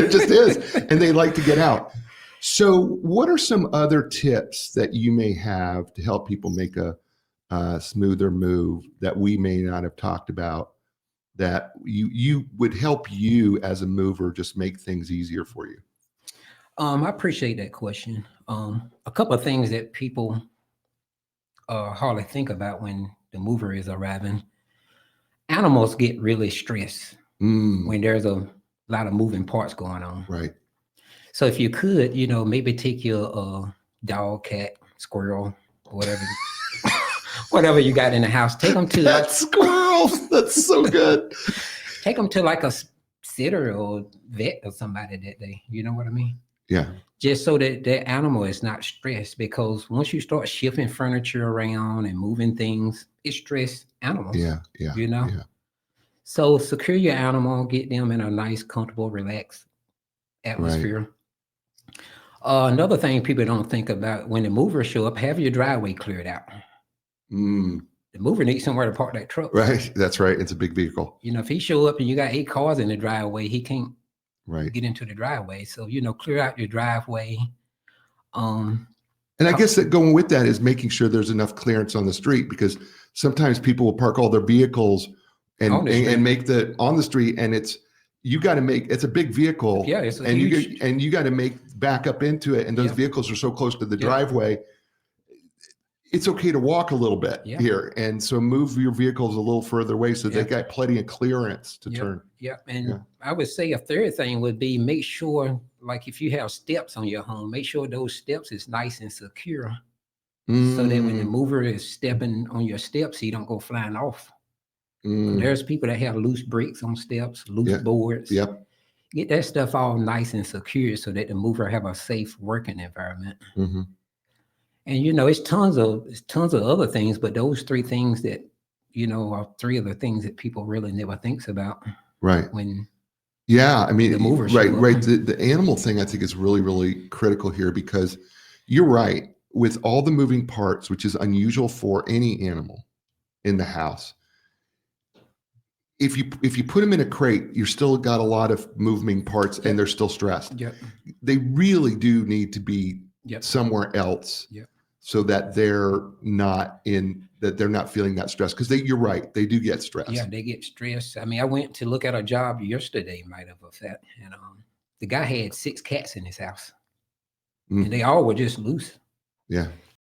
It just is. And they like to get out. So what are some other tips that you may have to help people make a smoother move that we may not have talked about, that you would help you as a mover just make things easier for you? I appreciate that question. A couple of things that people hardly think about when the mover is arriving. Animals get really stressed when there's a lot of moving parts going on. Right. So if you could, maybe take your dog, cat, squirrel, whatever, whatever you got in the house, take them to that squirrel. That's so good. Take them to like a sitter or vet or somebody that day. You know what I mean? Yeah. Just so that the animal is not stressed, because once you start shifting furniture around and moving things, it stresses animals. Yeah. Yeah. So secure your animal, get them in a nice, comfortable, relaxed atmosphere. Right. Another thing people don't think about, when the movers show up, have your driveway cleared out. The mover needs somewhere to park that truck. Right. That's right. It's a big vehicle. If he show up and you got 8 cars in the driveway, he can't get into the driveway. So, clear out your driveway. And I guess that going with that is making sure there's enough clearance on the street, because sometimes people will park all their vehicles and make the on the street, and it's a big vehicle. Yeah, it's you got to make back up into it, and those vehicles are so close to the driveway. It's okay to walk a little bit here, and so move your vehicles a little further away so they got plenty of clearance to turn. And I would say a third thing would be, make sure, like if you have steps on your home, make sure those steps is nice and secure, so that when the mover is stepping on your steps, he don't go flying off. There's people that have loose bricks on steps, loose boards. Get that stuff all nice and secure so that the mover have a safe working environment. And it's tons of other things, but those 3 things that are 3 of the things that people really never thinks about. Right. When I mean, the mover right. The animal thing, I think, is really, really critical here, because you're right. With all the moving parts, which is unusual for any animal in the house, if you put them in a crate, you're still got a lot of moving parts, and they're still stressed. They really do need to be somewhere else, so that they're not feeling that stress. Because you're right, they do get stressed. Yeah, they get stressed. I mean, I went to look at a job yesterday, might have effect, and the guy had 6 cats in his house, and they all were just loose. Yeah.